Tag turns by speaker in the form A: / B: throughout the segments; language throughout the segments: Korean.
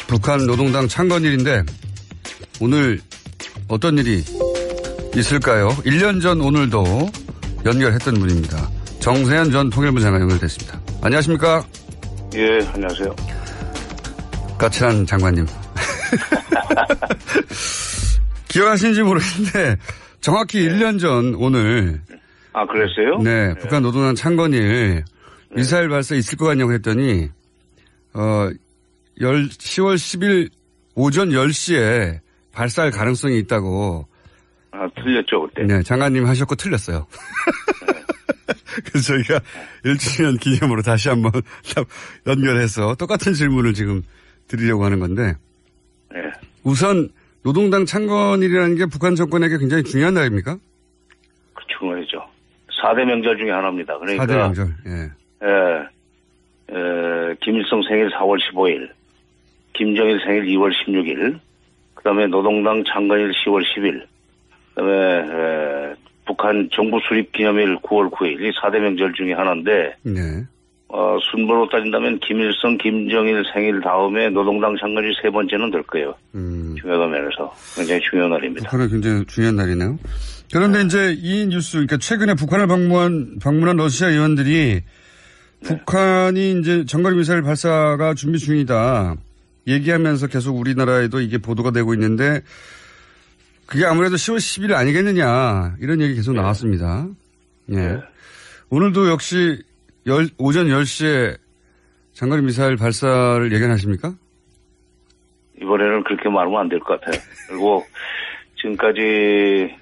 A: 북한 노동당 창건일인데 오늘 어떤 일이 있을까요? 1년 전 오늘도 연결했던 분입니다. 정세현 전 통일부 장관 연결됐습니다. 안녕하십니까?
B: 예, 안녕하세요.
A: 까칠한 장관님. 기억하시는지 모르겠는데 정확히 1년 전 오늘.
B: 아, 그랬어요?
A: 네, 북한 노동당 창건일 미사일 발사 있을 것 같냐고 했더니 10월 10일 오전 10시에 발사할 가능성이 있다고.
B: 아, 틀렸죠, 그때.
A: 네, 장관님 하셨고 틀렸어요. 네. 그래서 저희가 1주년 기념으로 다시 한번 연결해서 똑같은 질문을 지금 드리려고 하는 건데.
B: 네.
A: 우선 노동당 창건일이라는 게 북한 정권에게 굉장히 중요한 날입니까?
B: 그 중요하죠. 4대 명절 중에 하나입니다. 그러니까
A: 4대 명절. 예.
B: 김일성 생일 4월 15일, 김정일 생일 2월 16일, 그다음에 노동당 창건일 10월 10일, 그다음에 북한 정부 수립 기념일 9월 9일, 이 4대 명절 중에 하나인데,
A: 네.
B: 순번으로 따진다면 김일성, 김정일 생일 다음에 노동당 창건일 세 번째는 될 거예요. 중요한 면에서 굉장히 중요한 날입니다.
A: 북한은 굉장히 중요한 날이네요. 그런데 이제 이 뉴스, 그러니까 최근에 북한을 방문한 러시아 의원들이 북한이 이제 장거리 미사일 발사가 준비 중이다 얘기하면서 계속 우리나라에도 이게 보도가 되고 있는데 그게 아무래도 10월 10일 아니겠느냐 이런 얘기 계속 나왔습니다. 예. 오늘도 역시 오전 10시에 장거리 미사일 발사를 예견하십니까?
B: 이번에는 그렇게 말하면 안 될 것 같아요. 그리고 지금까지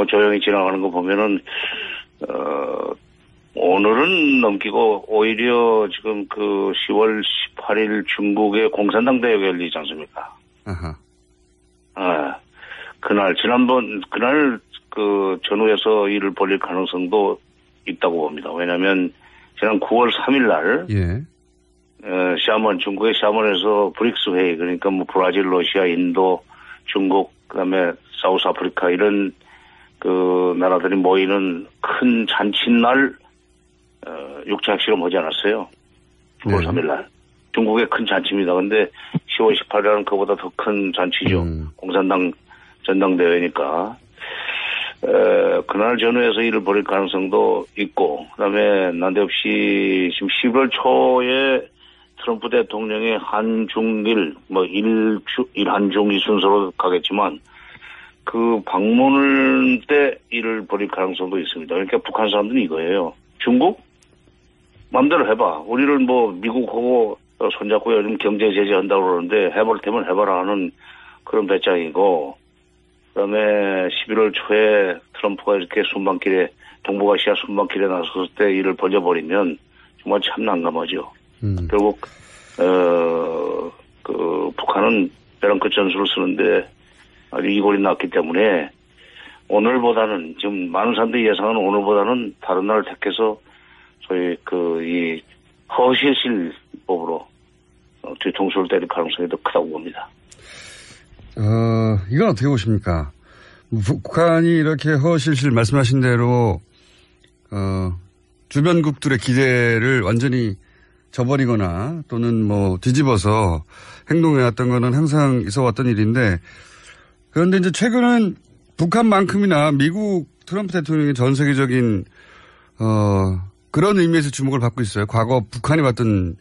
B: 조용히 지나가는 거 보면은 오늘은 넘기고 오히려 지금 10월 18일 중국의 공산당 대회가 열리지 않습니까?
A: 아하.
B: 그날 전후에서 일을 벌릴 가능성도 있다고 봅니다. 왜냐하면 지난 9월 3일 날
A: 예.
B: 중국의 샤먼에서 브릭스 회의, 그러니까 브라질, 러시아, 인도, 중국, 그다음에 사우스아프리카 이런 나라들이 모이는 큰 잔칫날 육체 핵실험 하지 않았어요. 9월 3일 날. 중국의 큰 잔치입니다. 근데 10월 18일은 그보다 더 큰 잔치죠. 공산당 전당대회니까. 그날 전후에서 일을 벌일 가능성도 있고, 그 다음에 난데없이 지금 11월 초에 트럼프 대통령의 한중일, 일한중 이 순서로 가겠지만, 그 방문을 때 일을 벌일 가능성도 있습니다. 그러니까 북한 사람들은 이거예요. 중국? 마음대로 해봐. 우리를 미국하고 손잡고 요즘 경제 제재한다고 그러는데 해볼 테면 해봐라 하는 그런 배짱이고, 그 다음에 11월 초에 트럼프가 이렇게 동북아시아 순방길에 나섰을 때 일을 벌려버리면 정말 참 난감하죠. 결국, 북한은 벼랑 끝 전술을 쓰는데 아주 이골이 났기 때문에 오늘보다는 지금 많은 사람들이 예상하는 오늘보다는 다른 날을 택해서 소위 이 허실실법으로 뒤통수를 때릴 가능성이 더 크다고 봅니다.
A: 이건 어떻게 보십니까? 북한이 이렇게 허실실 말씀하신 대로 주변국들의 기대를 완전히 저버리거나 또는 뒤집어서 행동해왔던 거는 항상 있어왔던 일인데, 그런데 이제 최근은 북한만큼이나 미국 트럼프 대통령의 전 세계적인 그런 의미에서 주목을 받고 있어요. 과거 북한이 받던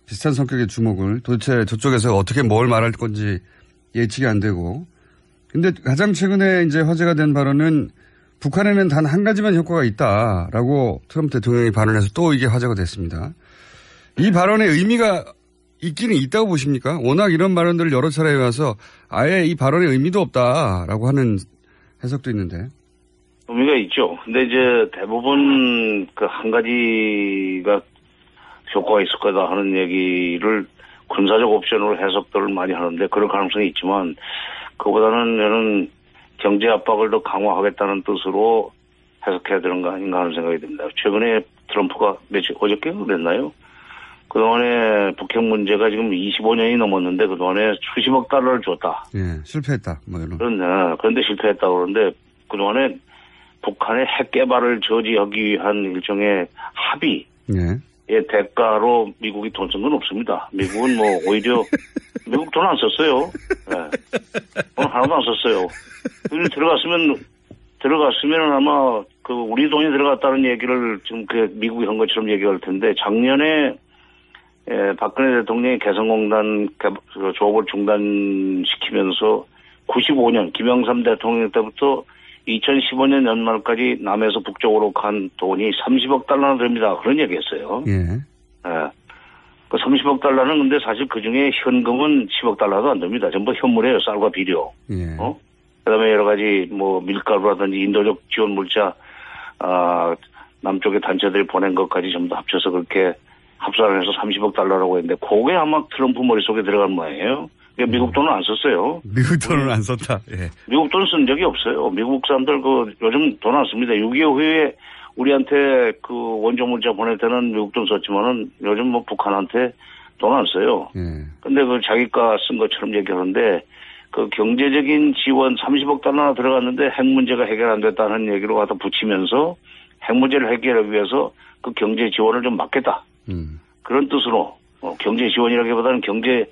A: 비슷한 성격의 주목을. 도대체 저쪽에서 어떻게 뭘 말할 건지 예측이 안 되고. 근데 가장 최근에 이제 화제가 된 발언은 북한에는 단 한 가지만 효과가 있다라고 트럼프 대통령이 발언해서 또 이게 화제가 됐습니다. 이 발언의 의미가 있기는 있다고 보십니까? 워낙 이런 발언들을 여러 차례 해와서 아예 이 발언의 의미도 없다라고 하는 해석도 있는데.
B: 의미가 있죠. 근데 이제 대부분 한 가지가 효과가 있을 거다 하는 얘기를 군사적 옵션으로 해석들을 많이 하는데 그럴 가능성이 있지만 그보다는 저는 경제 압박을 더 강화하겠다는 뜻으로 해석해야 되는 거 아닌가 하는 생각이 듭니다. 최근에 트럼프가 어저께 그랬나요? 그동안에 북핵 문제가 지금 25년이 넘었는데 그동안에 수십억 달러를 줬다.
A: 예, 실패했다. 이런.
B: 그런데 실패했다고 그러는데 그동안에 북한의 핵 개발을 저지하기 위한 일종의 합의.
A: 예.
B: 대가로 미국이 돈 쓴 건 없습니다. 미국은 뭐 오히려 미국 돈 안 썼어요. 네. 돈 하나도 안 썼어요. 들어갔으면 아마 그 우리 돈이 들어갔다는 얘기를 지금 그 미국이 한 것처럼 얘기할 텐데 작년에 박근혜 대통령이 개성공단 조업을 중단시키면서 95년 김영삼 대통령 때부터 2015년 연말까지 남에서 북쪽으로 간 돈이 30억 달러나 됩니다. 그런 얘기했어요.
A: 예.
B: 그 30억 달러는 근데 사실 그 중에 현금은 10억 달러도 안 됩니다. 전부 현물이에요. 쌀과 비료.
A: 예.
B: 그다음에 여러 가지 뭐 밀가루라든지 인도적 지원 물자, 남쪽의 단체들이 보낸 것까지 전부 다 합쳐서 그렇게 합산을 해서 30억 달러라고 했는데 그게 아마 트럼프 머릿속에 들어간 모양이에요. 그러니까 미국 돈은 안 썼어요.
A: 미국 돈은 안 썼다. 예.
B: 미국 돈 쓴 적이 없어요. 미국 사람들 요즘 돈 안 씁니다. 6.25 후에 우리한테 그 원조 문자 보낼 때는 미국 돈 썼지만은 요즘 뭐 북한한테 돈 안 써요. 근데 그 자기가 쓴 것처럼 얘기하는데 그 경제적인 지원 30억 달러나 들어갔는데 핵 문제가 해결 안 됐다는 얘기로 갖다 붙이면서 핵 문제를 해결하기 위해서 그 경제 지원을 좀 막겠다. 그런 뜻으로 경제 지원이라기보다는 경제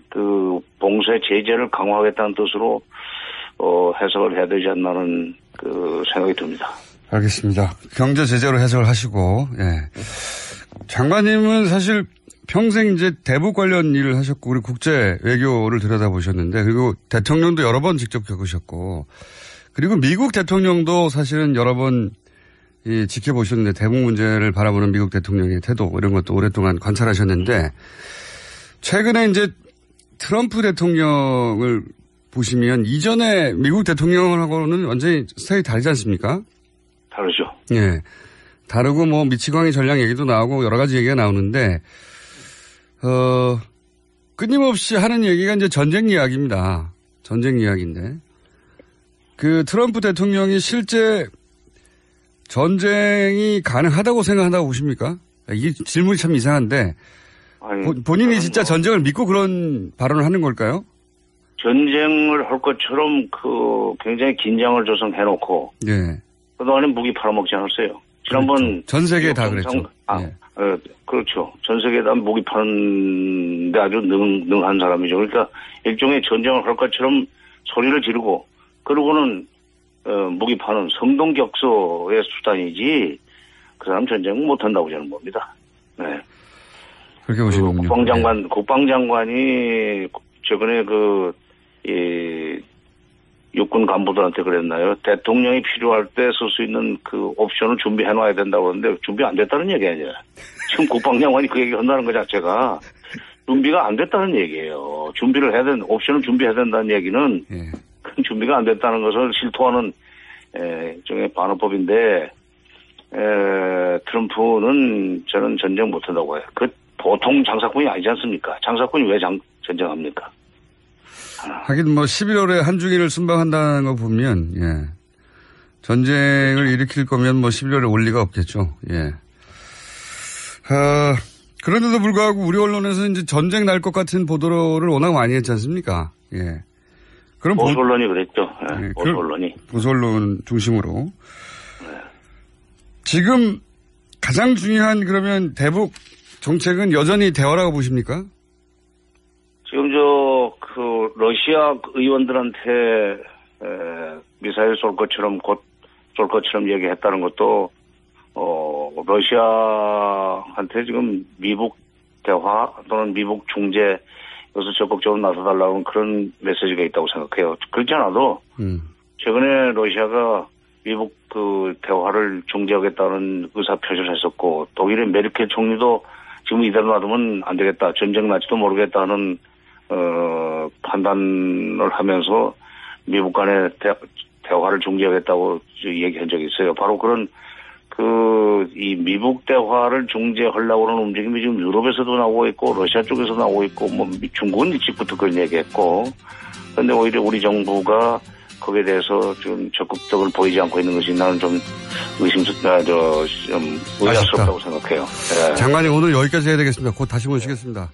B: 그 봉쇄 제재를 강화하겠다는 뜻으로 해석을 해야 되지 않나는 그 생각이 듭니다.
A: 알겠습니다. 경제 제재로 해석을 하시고, 예. 장관님은 사실 평생 이제 대북 관련 일을 하셨고, 우리 국제 외교를 들여다보셨는데, 그리고 대통령도 여러 번 직접 겪으셨고, 그리고 미국 대통령도 사실은 여러 번 지켜보셨는데, 대북 문제를 바라보는 미국 대통령의 태도, 이런 것도 오랫동안 관찰하셨는데, 최근에 이제 트럼프 대통령을 보시면 이전에 미국 대통령하고는 완전히 스타일이 다르지 않습니까?
B: 다르죠.
A: 예. 다르고 뭐 미치광이 전략 얘기도 나오고 여러 가지 얘기가 나오는데, 끊임없이 하는 얘기가 이제 전쟁 이야기입니다. 전쟁 이야기인데. 그 트럼프 대통령이 실제 전쟁이 가능하다고 생각한다고 보십니까? 이 질문이 참 이상한데, 아니, 본인이 진짜 전쟁을 믿고 그런 발언을 하는 걸까요?
B: 전쟁을 할 것처럼 굉장히 긴장을 조성해놓고,
A: 예.
B: 그동안에 무기 팔아먹지 않았어요. 지난번.
A: 그렇죠. 전 세계에 다 그랬죠.
B: 예. 그렇죠. 전 세계에 다 무기 파는데 아주 능한 사람이죠. 그러니까 일종의 전쟁을 할 것처럼 소리를 지르고, 그러고는, 무기 파는 성동격소의 수단이지, 그 사람 전쟁은 못한다고 저는 봅니다. 네.
A: 그렇게 보시군요.
B: 국방장관이 최근에 육군 간부들한테 그랬나요? 대통령이 필요할 때 쓸 수 있는 그 옵션을 준비해 놔야 된다고 하는데 준비 안 됐다는 얘기 아니에요. 지금 국방장관이 그 얘기 한다는 것 자체가 준비가 안 됐다는 얘기예요. 준비를 해야 된다, 옵션을 준비해야 된다는 얘기는 준비가 안 됐다는 것을 실토하는 일종의 반어법인데 트럼프는 저는 전쟁 못한다고 해요. 그 보통 장사꾼이 아니지 않습니까? 장사꾼이 왜 전쟁합니까?
A: 하긴 뭐 11월에 한중일을 순방한다는 거 보면, 예. 전쟁을 일으킬 거면 뭐 11월에 올 리가 없겠죠. 예. 그런데도 불구하고 우리 언론에서 이제 전쟁 날 것 같은 보도를 워낙 많이 했지 않습니까? 예. 그럼
B: 보수 언론이 그랬죠. 예.
A: 예.
B: 보수 언론이.
A: 보수 언론 중심으로. 지금 가장 중요한 그러면 대북 정책은 여전히 대화라고 보십니까?
B: 지금 러시아 의원들한테 미사일 쏠 것처럼 얘기했다는 것도 러시아한테 지금 미국 대화 또는 미국 중재 여기서 적극적으로 나서달라는 그런 메시지가 있다고 생각해요. 그렇지 않아도 최근에 러시아가 미국 그 대화를 중재하겠다는 의사 표시를 했었고, 독일의 메르켈 총리도 지금 이대로 놔두면 안 되겠다, 전쟁 날지도 모르겠다는 판단을 하면서 미국 간의 대화를 중재하겠다고 얘기한 적이 있어요. 바로 그런 이 미국 대화를 중재하려고 하는 움직임이 지금 유럽에서도 나오고 있고 러시아 쪽에서 나오고 있고 뭐 중국은 일찍부터 그런 얘기했고, 그런데 오히려 우리 정부가 거기에 대해서 좀 적극적으로 보이지 않고 있는 것이 나는 좀 의아스럽다고 생각해요. 네.
A: 장관님 오늘 여기까지 해야 되겠습니다. 곧 다시 모시겠습니다.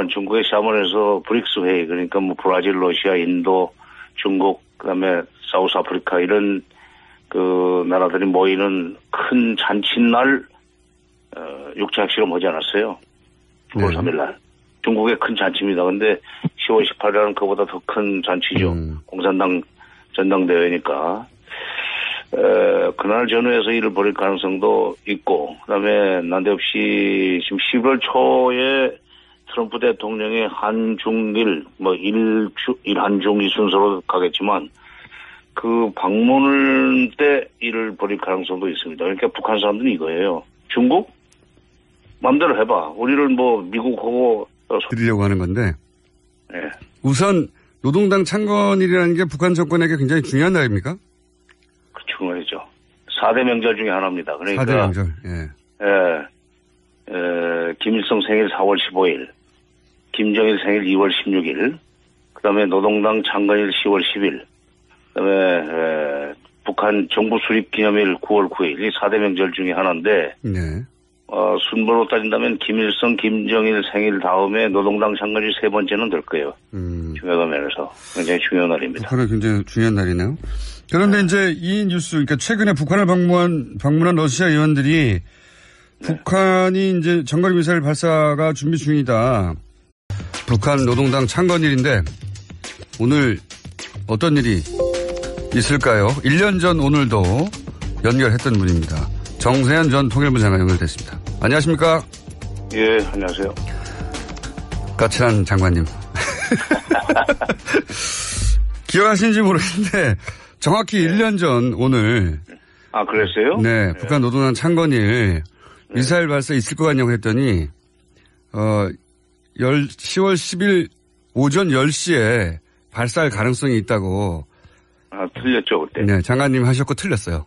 B: 중국의 샤먼에서 브릭스 회의, 그러니까 뭐 브라질, 러시아, 인도, 중국, 그다음에 사우스아프리카 이런 그 나라들이 모이는 큰 잔칫날 육체 핵실험 하지 않았어요. 9월 3일 날. 중국의 큰 잔치입니다. 근데 10월 18일은 그보다 더 큰 잔치죠. 공산당 전당대회니까. 그날 전후해서 일을 벌일 가능성도 있고, 그다음에 난데없이 지금 11월 초에 트럼프 대통령의 한중일, 뭐 일한중 이 순서로 가겠지만, 그 방문을 때 일을 벌일 가능성도 있습니다. 그러니까 북한 사람들은 이거예요. 중국? 마음대로 해봐. 우리를 뭐 미국하고
A: 드리려고 하는 건데.
B: 네.
A: 우선 노동당 창건일이라는 게 북한 정권에게 굉장히 중요한 날입니까?
B: 중요하죠. 4대 명절 중에 하나입니다. 그러니까
A: 4대 명절.
B: 김일성 생일 4월 15일, 김정일 생일 2월 16일, 그다음에 노동당 창건일 10월 10일, 그다음에 북한 정부 수립 기념일 9월 9일, 이 4대 명절 중에 하나인데,
A: 네.
B: 순번으로 따진다면 김일성, 김정일 생일 다음에 노동당 창건일 세 번째는 될 거예요. 중요한 면에서 굉장히 중요한 날입니다.
A: 북한은 굉장히 중요한 날이네요. 그런데 이제 이 뉴스, 그러니까 최근에 북한을 방문한 러시아 의원들이 북한이 이제 장거리 미사일 발사가 준비 중이다. 북한 노동당 창건일인데 오늘 어떤 일이 있을까요? 1년 전 오늘도 연결했던 분입니다. 정세현 전 통일부 장관 연결됐습니다. 안녕하십니까?
B: 예, 안녕하세요.
A: 까칠한 장관님. 기억하시는지 모르겠는데 정확히 1년 전 오늘.
B: 아, 그랬어요?
A: 네, 북한 노동당 창건일 미사일 발사 있을 것 같냐고 했더니 10월 10일 오전 10시에 발사할 가능성이 있다고.
B: 아, 틀렸죠, 그때.
A: 네, 장관님 하셨고 틀렸어요.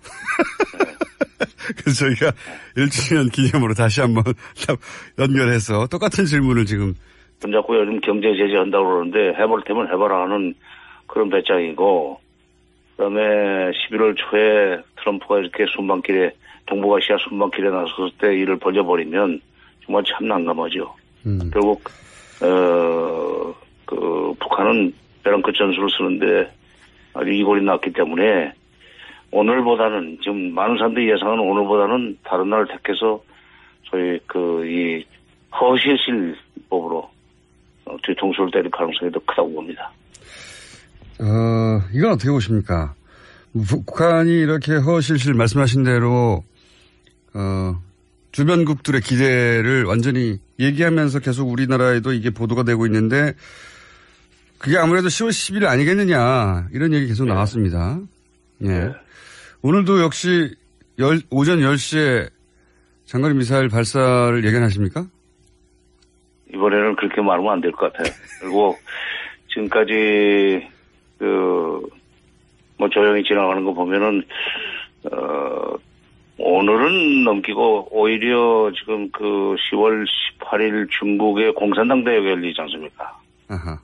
A: 그래서 저희가 1주년 기념으로 다시 한번 연결해서 똑같은 질문을 지금.
B: 자꾸 요즘 경제 제재 한다고 그러는데 해볼 테면 해봐라 하는 그런 배짱이고, 그다음에 11월 초에 트럼프가 이렇게 동북아시아 순방길에 나섰을 때 일을 벌려버리면 정말 참 난감하죠. 결국 북한은 벼랑 끝 전술을 쓰는데 아주 이골이 났기 때문에 오늘보다는 지금 많은 사람들이 예상하는 오늘보다는 다른 날을 택해서 저희 이 허실실법으로 뒤통수를 때릴 가능성이 더 크다고 봅니다.
A: 이건 어떻게 보십니까? 북한이 이렇게 허실실 말씀하신 대로 주변국들의 기대를 완전히 얘기하면서 계속 우리나라에도 이게 보도가 되고 있는데 그게 아무래도 10월 10일 아니겠느냐 이런 얘기 계속 나왔습니다. 예.
B: 네.
A: 오늘도 역시 오전 10시에 장거리 미사일 발사를 예견하십니까?
B: 이번에는 그렇게 말하면 안 될 것 같아요. 그리고 지금까지 조용히 지나가는 거 보면은 오늘은 넘기고 오히려 지금 10월 18일 중국의 공산당 대회가 열리지 않습니까?
A: 아하.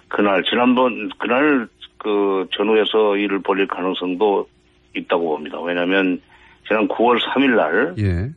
B: 그날 전후에서 일을 벌릴 가능성도 있다고 봅니다. 왜냐하면 지난 9월 3일 날
A: 예.